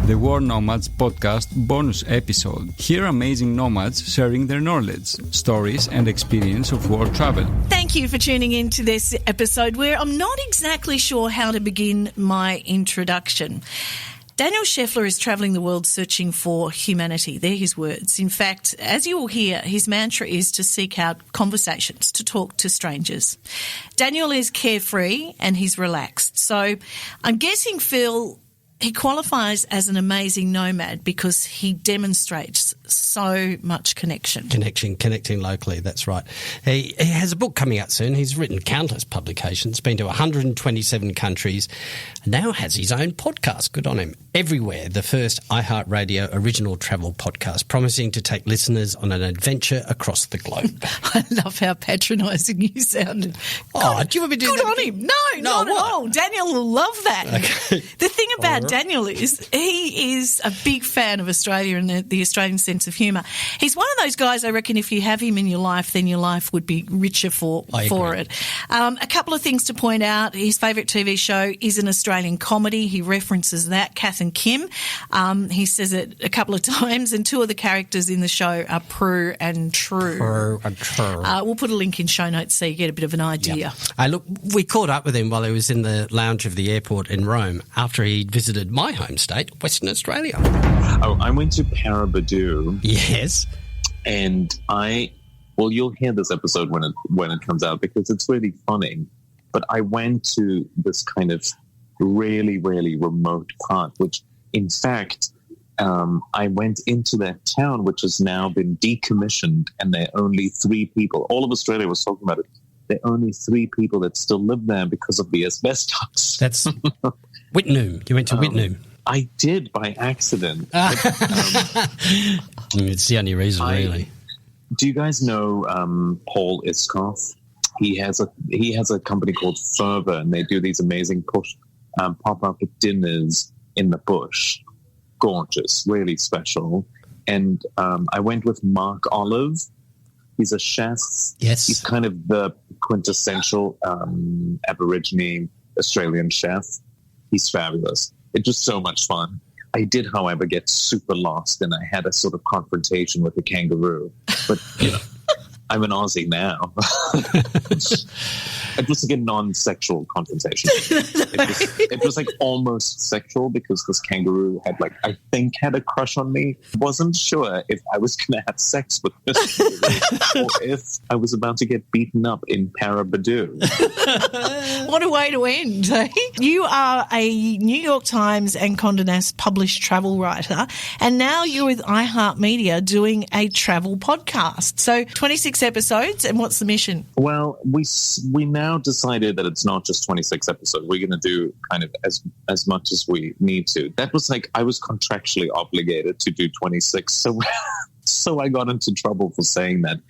the World Nomads Podcast bonus episode. Hear amazing nomads sharing their knowledge, stories and experience of world travel. Thank you for tuning in to this episode where I'm not exactly sure how to begin my introduction. Daniel Scheffler is travelling the world searching for humanity. They're his words. In fact, as you will hear, his mantra is to seek out conversations, to talk to strangers. Daniel is carefree and he's relaxed. So I'm guessing, Phil, he qualifies as an amazing nomad because he demonstrates so much Connecting locally, that's right. He has a book coming out soon. He's written countless publications, been to 127 countries, and now has his own podcast. Good on him. Everywhere, the first iHeartRadio original travel podcast, promising to take listeners on an adventure across the globe. I love how patronising you sounded. Oh, do you want me to do that? Good on him. No, not at all. Daniel will love that. Okay. The thing about Daniel is he is a big fan of Australia and the Australian sense of humour. He's one of those guys, I reckon, if you have him in your life, then your life would be richer for it. A couple of things to point out. His favourite TV show is an Australian comedy. He references that, Kath and Kim. He says it a couple of times, and two of the characters in the show are Prue and True. We'll put a link in show notes so you get a bit of an idea. Yeah. Look, we caught up with him while he was in the lounge of the airport in Rome after he'd visited my home state, Western Australia. Oh, I went to Paraburdoo. Yes. And you'll hear this episode when it comes out because it's really funny. But I went to this kind of really, really remote part, which, in fact, I went into that town, which has now been decommissioned, and there are only 3 people. All of Australia was talking about it. There are only 3 people that still live there because of the asbestos. That's Whitnum. You went to Whitnum. I did by accident. It's the only reason, really. Do you guys know Paul Iskoff? He has a company called Fervor, and they do these amazing pop-up dinners in the bush. Gorgeous, really special. And I went with Mark Olive. He's a chef. Yes. He's kind of the quintessential Aborigine Australian chef. He's fabulous. It was so much fun. I did, however, get super lost, and I had a sort of confrontation with a kangaroo. But, I'm an Aussie now. It was like a non-sexual confrontation. It was like almost sexual because this kangaroo had a crush on me. Wasn't sure if I was going to have sex with this kangaroo or if I was about to get beaten up in Paraburdoo. What a way to end, eh? You are a New York Times and Condé Nast published travel writer, and now you're with iHeartMedia doing a travel podcast. So 26 episodes, and what's the mission? Well, we now decided that it's not just 26 episodes. We're going to do kind of as much as we need to. That was I was contractually obligated to do 26, so I got into trouble for saying that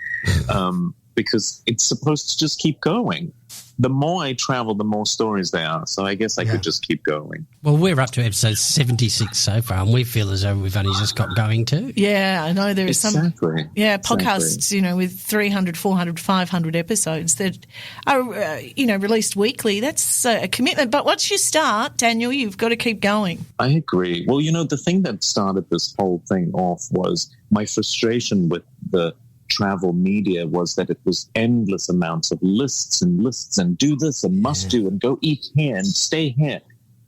because it's supposed to just keep going. The more I travel, the more stories there are. So I guess I could just keep going. Well, we're up to episode 76 so far, and we feel as though we've only just got going too. Yeah, I know there is some podcasts, exactly. With 300, 400, 500 episodes that are, released weekly. That's a commitment. But once you start, Daniel, you've got to keep going. I agree. Well, the thing that started this whole thing off was my frustration with the travel media was that it was endless amounts of lists and do this and must do and go eat here and stay here.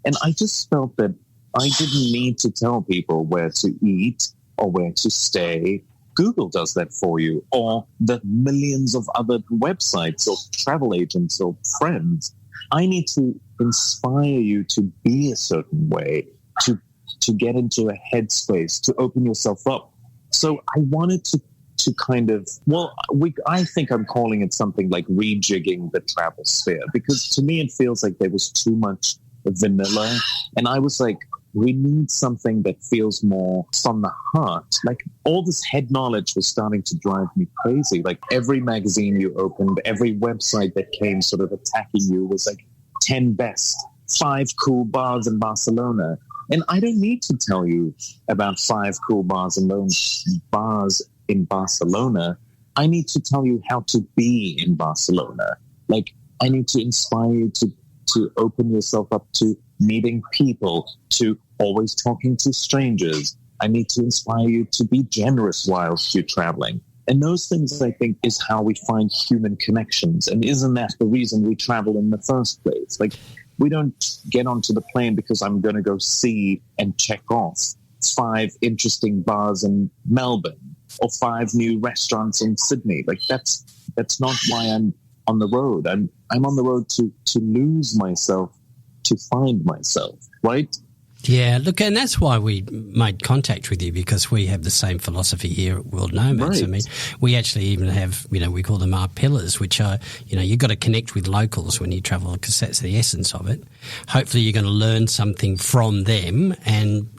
And I just felt that I didn't need to tell people where to eat or where to stay. Google does that for you, or the millions of other websites or travel agents or friends. I need to inspire you to be a certain way, to get into a headspace, to open yourself up. So I wanted to kind of, I think I'm calling it something like rejigging the travel sphere, because to me it feels like there was too much vanilla, and I was like, we need something that feels more from the heart. Like, all this head knowledge was starting to drive me crazy. Like, every magazine you opened, every website that came sort of attacking you was like 10 best, 5 cool bars in Barcelona. And I don't need to tell you about 5 cool bars in Barcelona. I need to tell you how to be in Barcelona. Like, I need to inspire you to open yourself up to meeting people, to always talking to strangers. I need to inspire you to be generous whilst you're traveling. And those things, I think, is how we find human connections. And isn't that the reason we travel in the first place? Like, we don't get onto the plane because I'm going to go see and check off 5 interesting bars in Melbourne or 5 new restaurants in Sydney. Like, that's not why I'm on the road. I'm on the road to lose myself, to find myself, right? Yeah, look, and that's why we made contact with you, because we have the same philosophy here at World Nomads. Right. I mean, we actually even have, we call them our pillars, which are, you've got to connect with locals when you travel, because that's the essence of it. Hopefully you're going to learn something from them and,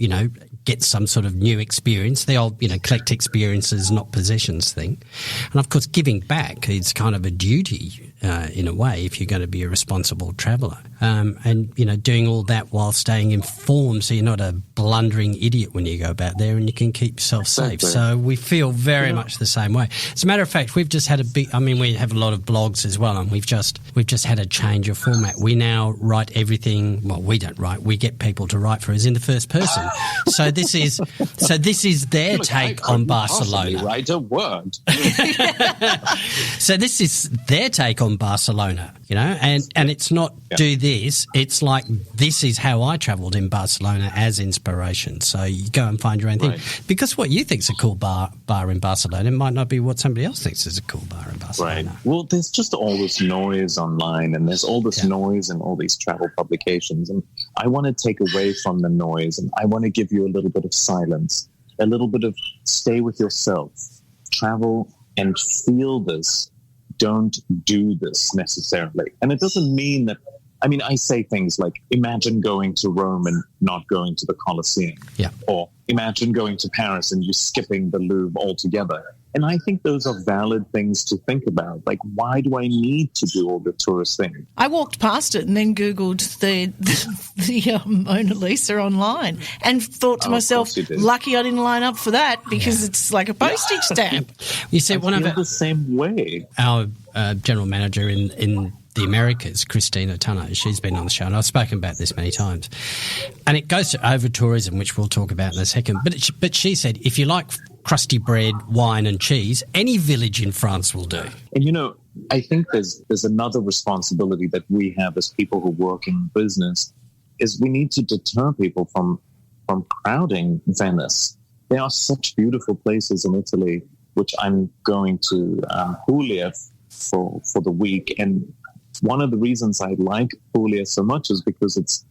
get some sort of new experience. The old, collect experiences, not possessions thing. And of course, giving back is kind of a duty in a way if you're going to be a responsible traveller. And, doing all that while staying informed so you're not a blundering idiot when you go about there, and you can keep yourself safe. Exactly. So we feel very much the same way. As a matter of fact, we've just had we have a lot of blogs as well, and we've just had a change of format. We now write everything. Well, we don't write. We get people to write for us in the first person. So this is their take on Barcelona. Write a word. So this is their take on Barcelona, and it's not do this. It's like, this is how I travelled in Barcelona as inspiration. So you go and find your own thing. Right. Because what you think is a cool bar in Barcelona might not be what somebody else thinks is a cool bar in Barcelona. Right. Well, there's just all this noise online, and there's all this noise in all these travel publications. And I want to take away from the noise, and I want to give you a little bit of silence, a little bit of stay with yourself, travel and feel this. Don't do this necessarily. And it doesn't mean that, I say things like, imagine going to Rome and not going to the Colosseum. Yeah. Or imagine going to Paris and you skipping the Louvre altogether. And I think those are valid things to think about. Like, why do I need to do all the tourist things? I walked past it and then Googled the Mona Lisa online and thought to myself, lucky I didn't line up for that, because it's like a postage stamp. You see, I feel the same way. Our general manager in the Americas, Christina Tunno, she's been on the show, and I've spoken about this many times. And it goes to over-tourism, which we'll talk about in a second. But she said, if you like crusty bread, wine and cheese, any village in France will do. And, I think there's another responsibility that we have as people who work in business, is we need to deter people from crowding Venice. There are such beautiful places in Italy, which I'm going to Puglia for the week. And one of the reasons I like Puglia so much is because it's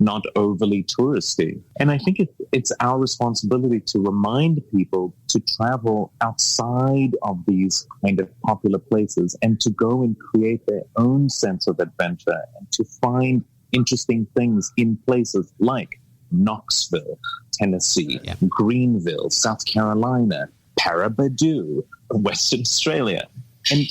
not overly touristy. And I think it's our responsibility to remind people to travel outside of these kind of popular places and to go and create their own sense of adventure and to find interesting things in places like Knoxville, Tennessee, Greenville, South Carolina, Paraburdoo, Western Australia. And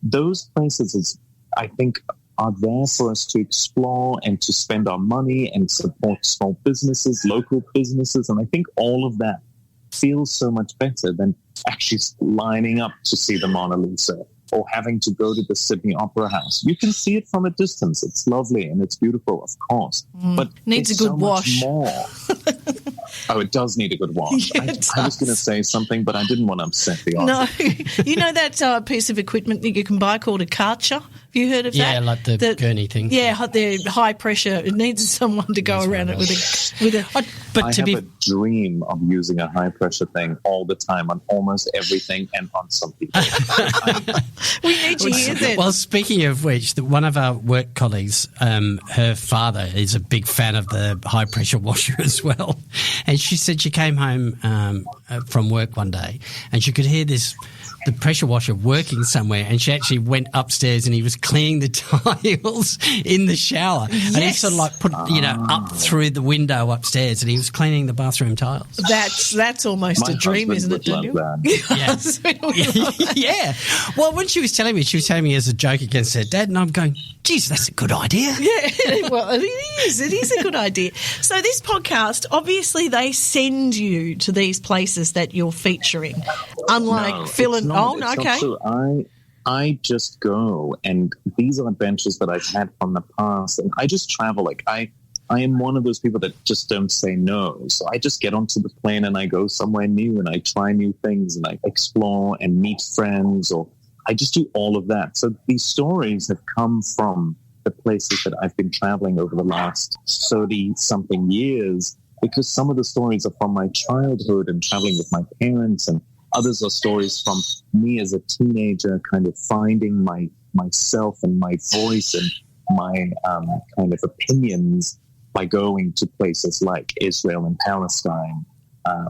those places, I think, are there for us to explore and to spend our money and support small businesses, local businesses. And I think all of that feels so much better than actually lining up to see the Mona Lisa or having to go to the Sydney Opera House. You can see it from a distance. It's lovely and it's beautiful, of course. But needs a good wash. More. Oh, it does need a good wash. Yeah, I was going to say something, but I didn't want to upset the audience. No. You know that piece of equipment that you can buy called a karcher? Have you heard of that? Yeah, like the gurney thing. Yeah, the high pressure. It needs someone to go around it with a. But I have a dream of using a high pressure thing all the time on almost everything and on some people. We need to hear that. Well, speaking of which, one of our work colleagues, her father is a big fan of the high pressure washer as well. And she said she came home from work one day and she could hear the pressure washer working somewhere, and she actually went upstairs and he was cleaning the tiles in the shower. Yes. And he sort of like put, up through the window upstairs, and he was cleaning the bathroom tiles. That's almost My a dream, isn't it, Daniel? Yeah. Well, when she was telling me as a joke against her dad, and I'm going, geez, that's a good idea. Yeah, well, it is. It is a good idea. So this podcast, obviously they send you to these places that you're featuring, unlike Phil and... Not true. I just go, and these are adventures that I've had from the past, and I just travel. Like I I am one of those people that just don't say no. So I just get onto the plane and I go somewhere new and I try new things and I explore and meet friends, or I just do all of that. So these stories have come from the places that I've been traveling over the last 30-something years, because some of the stories are from my childhood and traveling with my parents, and others are stories from me as a teenager, kind of finding myself and my voice and my kind of opinions by going to places like Israel and Palestine,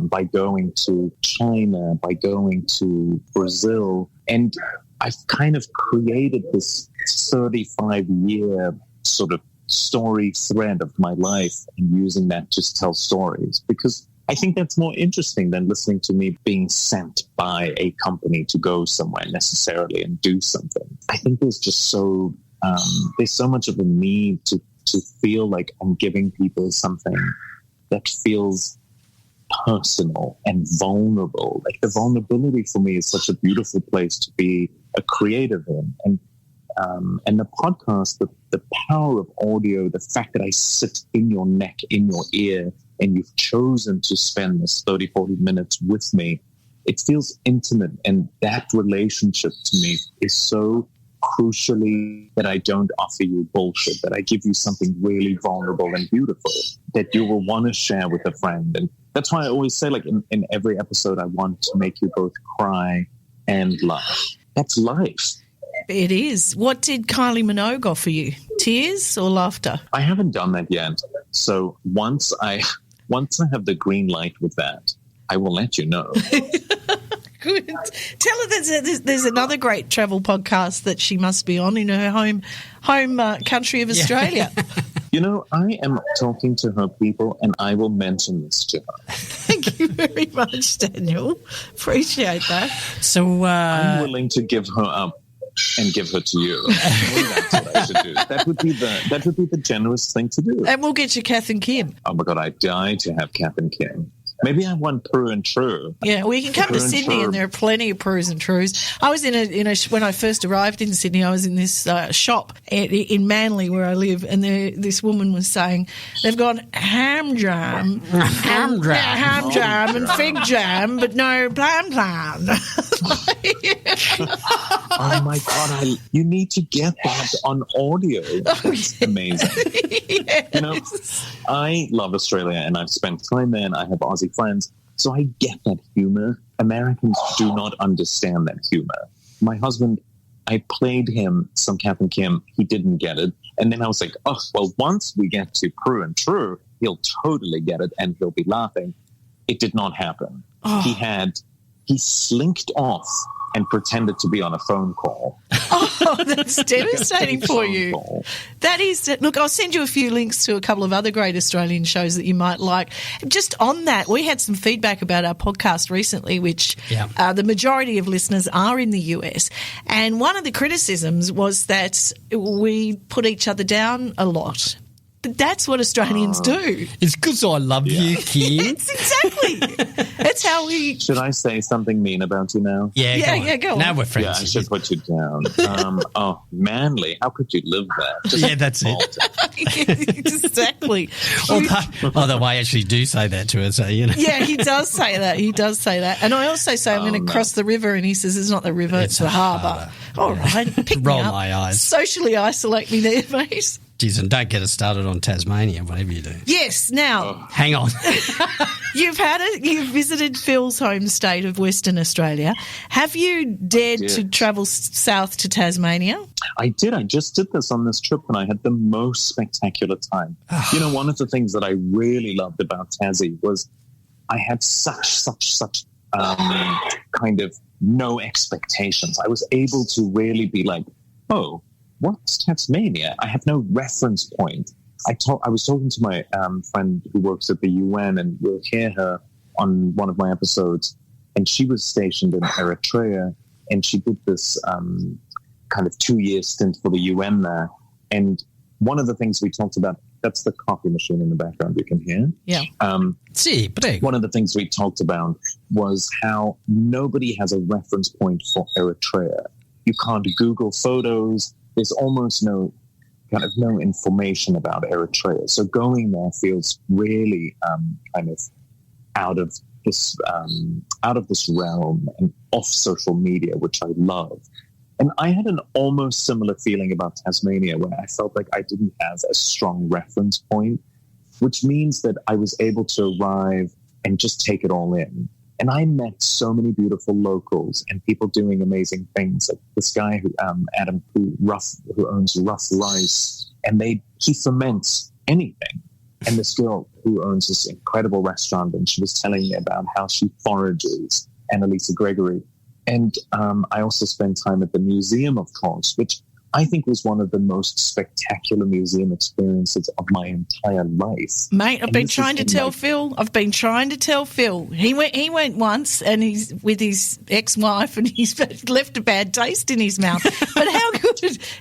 by going to China, by going to Brazil. And I've kind of created this 35-year sort of story thread of my life and using that to tell stories, because I think that's more interesting than listening to me being sent by a company to go somewhere necessarily and do something. I think there's just there's so much of a need to feel like I'm giving people something that feels personal and vulnerable. Like the vulnerability for me is such a beautiful place to be a creative in. And the podcast, the power of audio, the fact that I sit in your neck, in your ear, and you've chosen to spend this 30, 40 minutes with me, it feels intimate. And that relationship to me is so crucially that I don't offer you bullshit, that I give you something really vulnerable and beautiful that you will want to share with a friend. And that's why I always say, like, in every episode, I want to make you both cry and laugh. That's life. It is. What did Kylie Minogue offer you? Tears or laughter? I haven't done that yet. So once I have the green light with that, I will let you know. Good. Tell her there's another great travel podcast that she must be on in her home country of Australia. You know, I am talking to her people, and I will mention this to her. Thank you very much, Daniel. Appreciate that. So I'm willing to give her up and give her to you. That's what I should do. That would be the generous thing to do. And we'll get you Kath and Kim. Oh my God, I die to have Kath and Kim. Maybe I want Prue and True. Yeah, we can come to Sydney, and there are plenty of Prues and Trues. I was when I first arrived in Sydney, I was in this shop in Manly where I live, and this woman was saying they've got ham jam, and fig jam, but no plan. Oh my God, you need to get that on audio. That's amazing. Yes. You know, I love Australia, and I've spent time there, and I have Aussie friends, so I get that humor. Americans do not understand that humor. My husband, I played him some Kath and Kim. He didn't get it. And then I was like, oh, well, once we get to Prue and True, he'll totally get it and he'll be laughing. It did not happen. Oh. He slinked off and pretended to be on a phone call. Oh, that's devastating for you. Call. That is, look, I'll send you a few links to a couple of other great Australian shows that you might like. Just on that, we had some feedback about our podcast recently, which the majority of listeners are in the US. And one of the criticisms was that we put each other down a lot. But that's what Australians do. It's because I love you, Kim. It's exactly. It's how we... Should I say something mean about you now? Yeah, go on. Now we're friends. Yeah, I should put you down. Manly, how could you live there? That's it. Exactly. Although I actually do say that to her, so, you know. Yeah, he does say that. And I also say I'm going to cross the river, and he says it's not the river, it's the harbour. All right, pick Roll me up. my eyes. Socially isolate me there, mate. Jeez, and don't get us started on Tasmania, whatever you do. Yes, now... Hang on. You've visited Phil's home state of Western Australia. Have you dared to travel south to Tasmania? I did. I just did this on this trip, and I had the most spectacular time. You know, one of the things that I really loved about Tassie was I had such kind of no expectations. I was able to really be like, oh, what's Tasmania? I have no reference point. I was talking to my friend who works at the UN, and you'll hear her on one of my episodes, and she was stationed in Eritrea, and she did this kind of 2-year stint for the UN there. And one of the things we talked about, that's the coffee machine in the background you can hear. Yeah. One of the things we talked about was how nobody has a reference point for Eritrea. You can't Google photos. There's almost no kind of no information about Eritrea. So going there feels really kind of out of this realm and off social media, which I love. And I had an almost similar feeling about Tasmania, where I felt like I didn't have a strong reference point, which means that I was able to arrive and just take it all in. And I met so many beautiful locals and people doing amazing things. Like this guy who Adam who owns Rough Rice, and he ferments anything. And this girl who owns this incredible restaurant, and she was telling me about how she forages, Annalisa Gregory. And I also spent time at the museum, of course, which I think was one of the most spectacular museum experiences of my entire life. Mate, I've been trying to tell Phil. He went once, and he's with his ex-wife, and he's left a bad taste in his mouth. But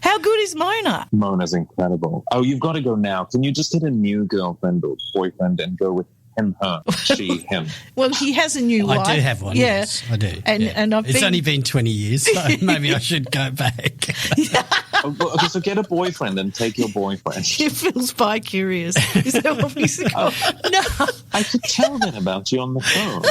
how good is Mona? Mona's incredible. Oh, you've got to go now. Can you just get a new girlfriend or boyfriend and go with him, her, she, him? Well, he has a new wife. I do have one, yes, I do. And it's only been 20 years, so maybe I should go back. Okay, so get a boyfriend and take your boyfriend. He feels bi-curious. Is that what he's called? No. I could tell that about you on the phone.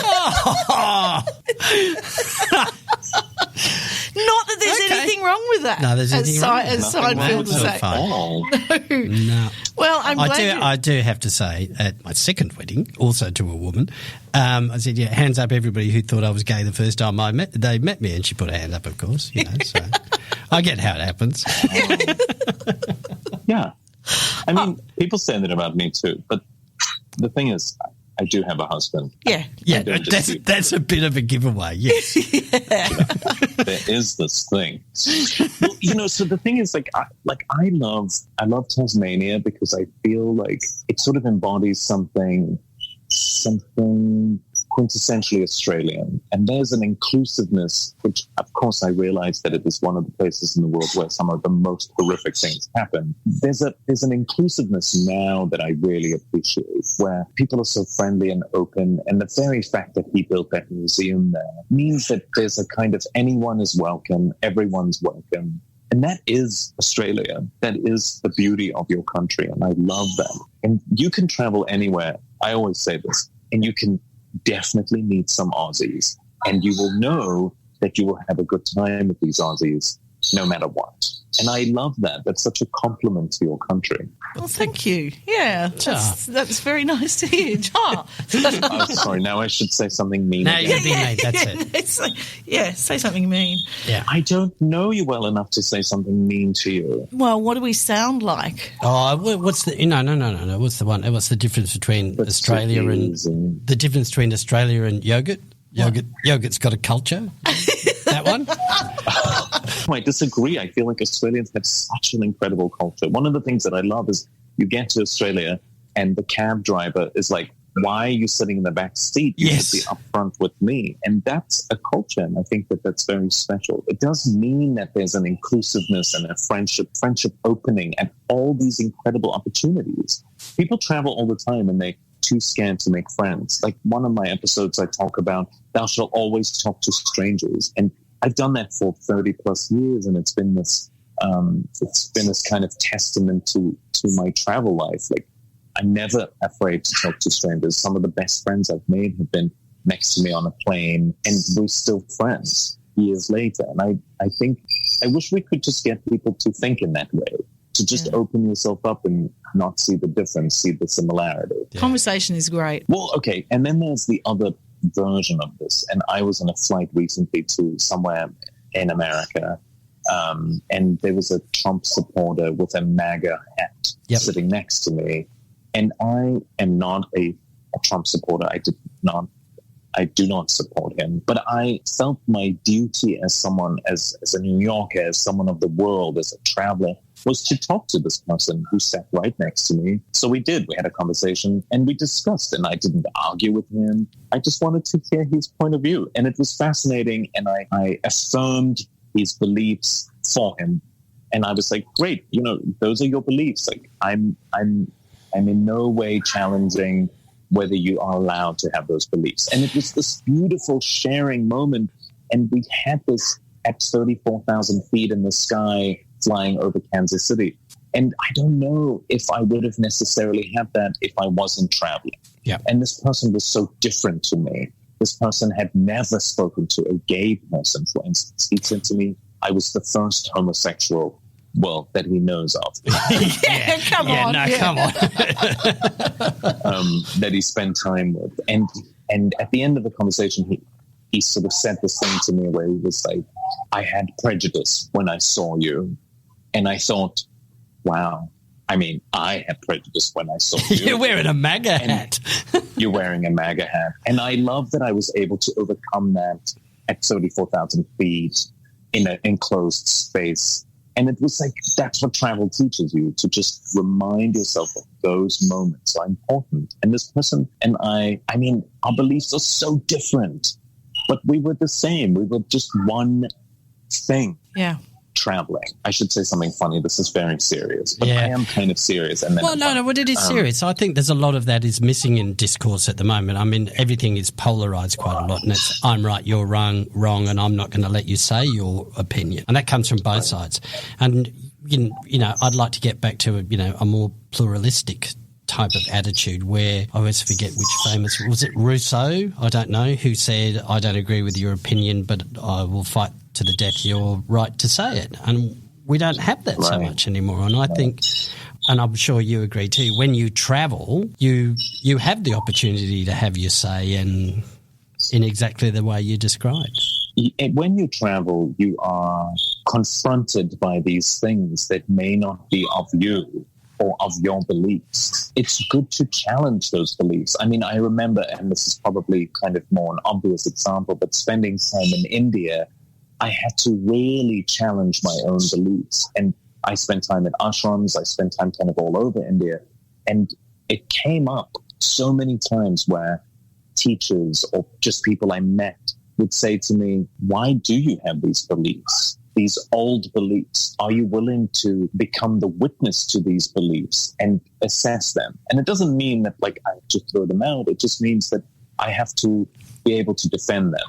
Not that there's anything wrong with that. No, there's anything wrong with as Seinfeld would say. No. Well, I'm glad I do have to say, at my second wedding, also to a woman, I said, yeah, hands up everybody who thought I was gay the first time they met me, and she put her hand up, of course, so I get how it happens. Yeah. I mean, people say that about me too, but the thing is, I do have a husband. Yeah. That's a bit of a giveaway, yes. There is this thing. Well, so the thing is, I love Tasmania because I feel like it sort of embodies something quintessentially Australian. And there's an inclusiveness, which of course I realize that it is one of the places in the world where some of the most horrific things happen. There's an inclusiveness now that I really appreciate, where people are so friendly and open. And the very fact that he built that museum there means that there's a kind of anyone is welcome, everyone's welcome. And that is Australia. That is the beauty of your country. And I love that. And you can travel anywhere. I always say this. And you can definitely meet some Aussies. And you will know that you will have a good time with these Aussies no matter what. And I love that. That's such a compliment to your country. Well, thank you. Yeah, that's very nice to hear. Sorry, now I should say something mean. Now you're being made, that's it. Say something mean. Yeah. I don't know you well enough to say something mean to you. Well, what do we sound like? Oh, what's the... No. What's the one? What's the difference between Australia and yogurt? Yogurt's got a culture. That one? I disagree. I feel like Australians have such an incredible culture. One of the things that I love is you get to Australia and the cab driver is like, why are you sitting in the back seat? You should be up front with me. And that's a culture, and I think that that's very special. It does mean that there's an inclusiveness and a friendship opening at all these incredible opportunities. People travel all the time and they're too scared to make friends. Like one of my episodes, I talk about, thou shalt always talk to strangers. And I've done that for 30 plus years, and it's been this kind of testament to my travel life. Like, I'm never afraid to talk to strangers. Some of the best friends I've made have been next to me on a plane, and we're still friends years later. And I think I wish we could just get people to think in that way, to just open yourself up and not see the difference, see the similarity. Yeah. Conversation is great. Well, okay, and then there's the other version of this. And I was on a flight recently to somewhere in America, and there was a Trump supporter with a MAGA hat sitting next to me. And I am not a Trump supporter. I do not support him. But I felt my duty as someone, as a New Yorker, as someone of the world, as a traveler, was to talk to this person who sat right next to me. So we did. We had a conversation and we discussed, and I didn't argue with him. I just wanted to hear his point of view. And it was fascinating. And I affirmed his beliefs for him. And I was like, great, those are your beliefs. Like, I'm in no way challenging whether you are allowed to have those beliefs. And it was this beautiful sharing moment. And we had this at 34,000 feet in the sky, flying over Kansas City. And I don't know if I would have necessarily had that if I wasn't traveling. Yeah. And this person was so different to me. This person had never spoken to a gay person, for instance. He said to me, I was the first homosexual, that he knows of. Come on. That he spent time with. And at the end of the conversation, he sort of said this thing to me where he was like, I had prejudice when I saw you. And I thought, wow. I mean, I had prejudice when I saw you. You're wearing a MAGA hat. You're wearing a MAGA hat. And I love that I was able to overcome that at 34,000 feet in an enclosed space. And it was like, that's what travel teaches you, to just remind yourself that those moments are important. And this person and I mean, our beliefs are so different, but we were the same. We were just one thing. Yeah. Traveling. I should say something funny. This is very serious, but I am kind of serious. And then but it is serious. I think there's a lot of that is missing in discourse at the moment. I mean, everything is polarized quite a lot, and it's I'm right, you're wrong, and I'm not going to let you say your opinion. And that comes from both sides. And, you know, I'd like to get back to, a more pluralistic type of attitude where I always forget which famous, was it Rousseau? I don't know, who said, I don't agree with your opinion, but I will fight to the death your right to say it. And we don't have that so much anymore. And I think, and I'm sure you agree too, when you travel, you have the opportunity to have your say and in exactly the way you described. When you travel, you are confronted by these things that may not be of you or of your beliefs. It's good to challenge those beliefs. I mean, I remember, and this is probably kind of more an obvious example, but spending time in India, I had to really challenge my own beliefs. And I spent time in ashrams, I spent time kind of all over India. And it came up so many times where teachers or just people I met would say to me, why do you have these beliefs? These old beliefs? Are you willing to become the witness to these beliefs and assess them? And it doesn't mean that I have to throw them out. It just means that I have to be able to defend them,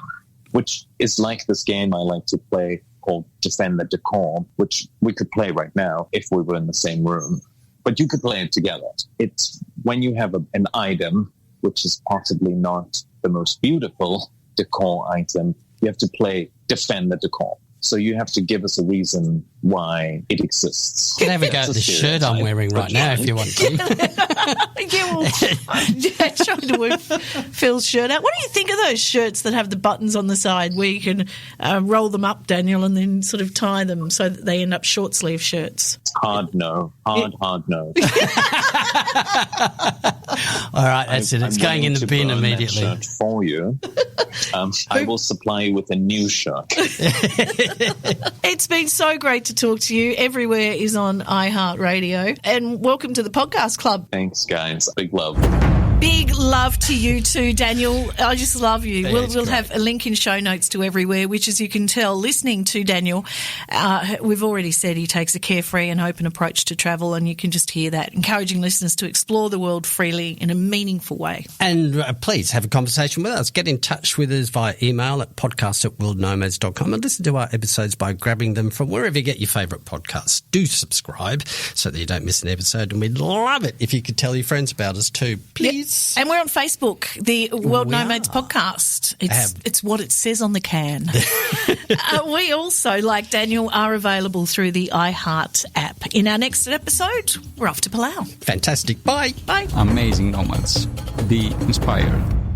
which is like this game I like to play called Defend the Decor, which we could play right now if we were in the same room. But you could play it together. It's when you have an item, which is possibly not the most beautiful decor item, you have to play Defend the Decor. So you have to give us a reason why it exists. You can have a go at the shirt I'm wearing right now if you want to. Trying to whip Phil's shirt out. What do you think of those shirts that have the buttons on the side where you can roll them up, Daniel, and then sort of tie them so that they end up short sleeve shirts? Hard no. Hard no. All right, that's it. It's going in the bin immediately. Shirt for you. I will supply you with a new shirt. It's been so great to talk to you. Everywhere is on iHeartRadio. And welcome to the podcast club. Thanks, guys. Big love. Big love to you too, Daniel. I just love you. Yeah, We'll have a link in show notes to everywhere, which, as you can tell, listening to Daniel, we've already said he takes a carefree and open approach to travel, and you can just hear that, encouraging listeners to explore the world freely in a meaningful way. And please have a conversation with us. Get in touch with us via email at podcast@worldnomads.com and listen to our episodes by grabbing them from wherever you get your favourite podcasts. Do subscribe so that you don't miss an episode, and we'd love it if you could tell your friends about us too. Please. Yep. And we're on Facebook, the World Nomads Podcast. It's what it says on the can. We also, like Daniel, are available through the iHeart app. In our next episode, we're off to Palau. Fantastic. Bye. Bye. Amazing Nomads. Be inspired.